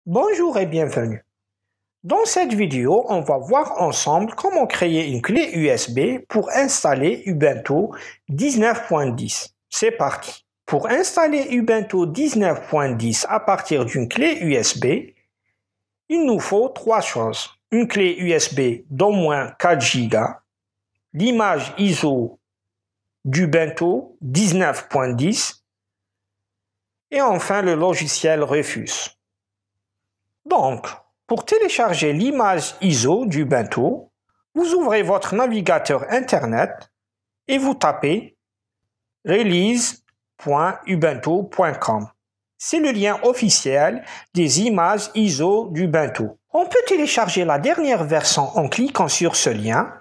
Bonjour et bienvenue. Dans cette vidéo, on va voir ensemble comment créer une clé USB pour installer Ubuntu 19.10. C'est parti. Pour installer Ubuntu 19.10 à partir d'une clé USB, il nous faut trois choses. Une clé USB d'au moins 4 Go, l'image ISO d'Ubuntu 19.10 et enfin le logiciel Rufus. Donc, pour télécharger l'image ISO d'Ubuntu, vous ouvrez votre navigateur Internet et vous tapez release.ubuntu.com. C'est le lien officiel des images ISO d'Ubuntu. On peut télécharger la dernière version en cliquant sur ce lien,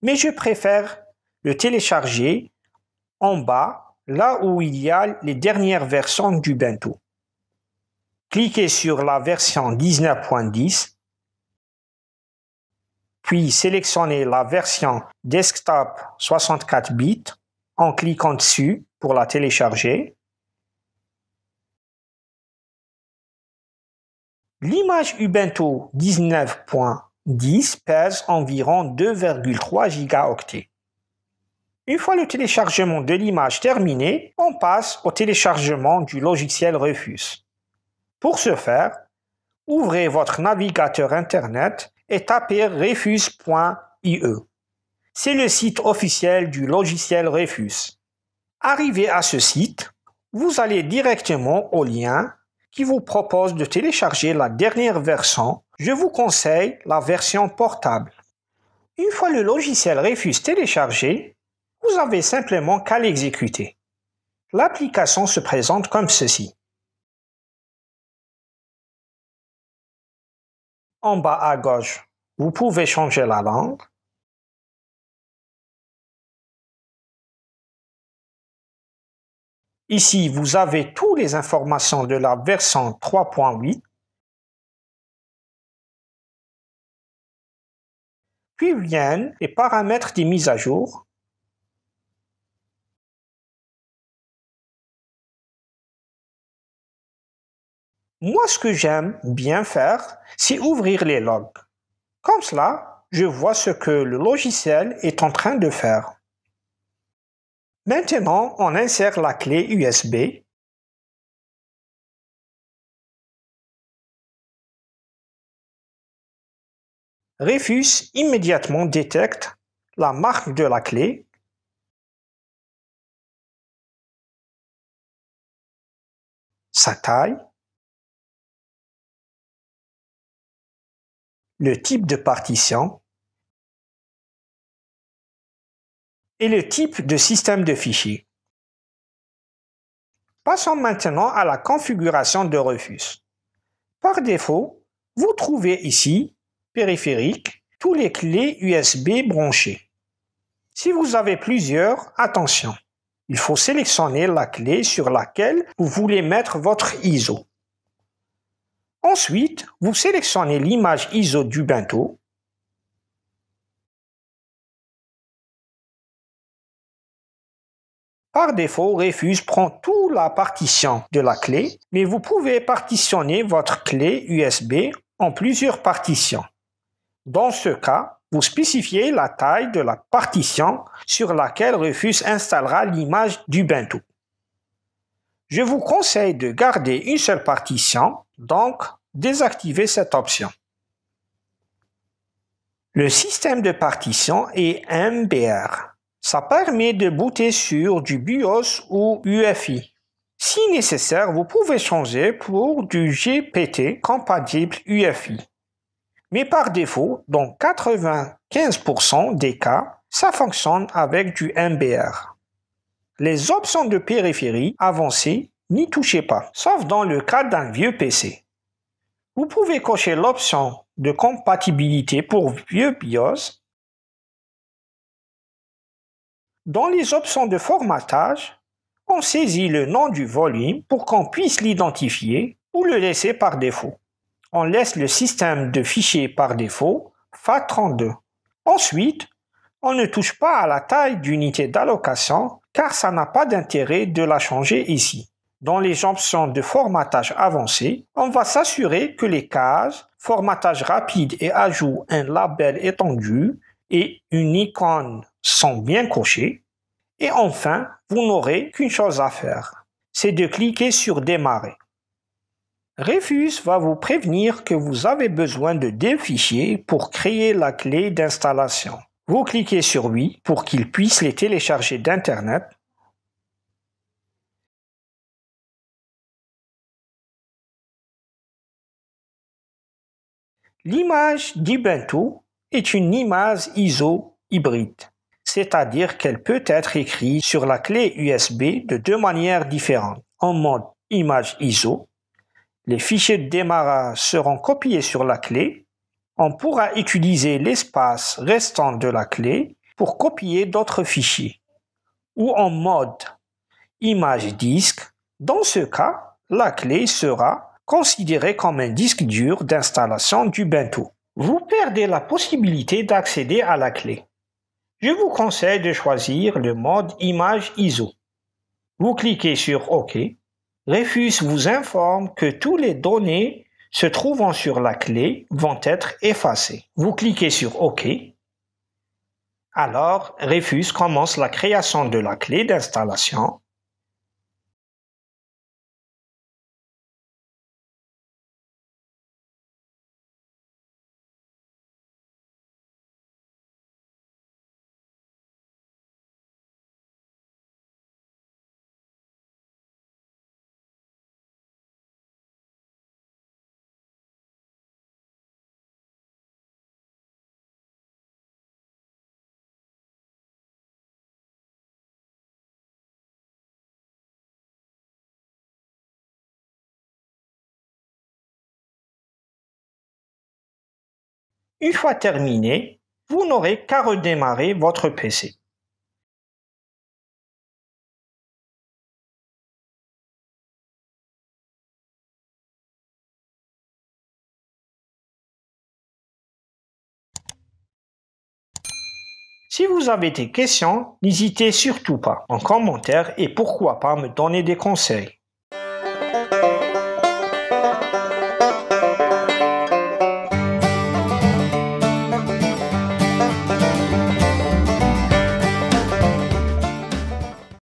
mais je préfère le télécharger en bas, là où il y a les dernières versions d'Ubuntu. Cliquez sur la version 19.10, puis sélectionnez la version desktop 64 bits en cliquant dessus pour la télécharger. L'image Ubuntu 19.10 pèse environ 2,3 gigaoctets. Une fois le téléchargement de l'image terminé, on passe au téléchargement du logiciel Rufus. Pour ce faire, ouvrez votre navigateur Internet et tapez rufus.ie. C'est le site officiel du logiciel Rufus. Arrivé à ce site, vous allez directement au lien qui vous propose de télécharger la dernière version. Je vous conseille la version portable. Une fois le logiciel Rufus téléchargé, vous avez simplement qu'à l'exécuter. L'application se présente comme ceci. En bas à gauche, vous pouvez changer la langue. Ici, vous avez toutes les informations de la version 3.8. Puis viennent les paramètres des mises à jour. Moi, ce que j'aime bien faire, c'est ouvrir les logs. Comme cela, je vois ce que le logiciel est en train de faire. Maintenant, on insère la clé USB. Rufus immédiatement détecte la marque de la clé. Sa taille. Le type de partition et le type de système de fichiers. Passons maintenant à la configuration de Rufus. Par défaut, vous trouvez ici, périphérique, toutes les clés USB branchées. Si vous avez plusieurs, attention, il faut sélectionner la clé sur laquelle vous voulez mettre votre ISO. Ensuite, vous sélectionnez l'image ISO d'Ubuntu. Par défaut, Rufus prend toute la partition de la clé, mais vous pouvez partitionner votre clé USB en plusieurs partitions. Dans ce cas, vous spécifiez la taille de la partition sur laquelle Rufus installera l'image d'Ubuntu. Je vous conseille de garder une seule partition, donc désactivez cette option. Le système de partition est MBR. Ça permet de booter sur du BIOS ou UEFI. Si nécessaire, vous pouvez changer pour du GPT compatible UEFI. Mais par défaut, dans 95% des cas, ça fonctionne avec du MBR. Les options de périphérie avancées, n'y touchez pas, sauf dans le cas d'un vieux PC. Vous pouvez cocher l'option de compatibilité pour vieux BIOS. Dans les options de formatage, on saisit le nom du volume pour qu'on puisse l'identifier ou le laisser par défaut. On laisse le système de fichiers par défaut FAT32. Ensuite, on ne touche pas à la taille d'unité d'allocation car ça n'a pas d'intérêt de la changer ici. dans les options de formatage avancé, on va s'assurer que les cases formatage rapide et ajout un label étendu et une icône sont bien cochées. Et enfin, vous n'aurez qu'une chose à faire, c'est de cliquer sur Démarrer. Rufus va vous prévenir que vous avez besoin de 2 fichiers pour créer la clé d'installation. Vous cliquez sur Oui pour qu'il puisse les télécharger d'Internet. L'image d'Ubuntu est une image ISO hybride, c'est-à-dire qu'elle peut être écrite sur la clé USB de 2 manières différentes. En mode image ISO, les fichiers de démarrage seront copiés sur la clé. On pourra utiliser l'espace restant de la clé pour copier d'autres fichiers. Ou en mode image disque, dans ce cas, la clé sera considérée comme un disque dur d'installation d'Ubuntu. Vous perdez la possibilité d'accéder à la clé. Je vous conseille de choisir le mode image ISO. Vous cliquez sur OK. Rufus vous informe que toutes les données se trouvant sur la clé vont être effacées. Vous cliquez sur OK. Alors, Rufus commence la création de la clé d'installation. Une fois terminé, vous n'aurez qu'à redémarrer votre PC. Si vous avez des questions, n'hésitez surtout pas en commentaire et pourquoi pas me donner des conseils.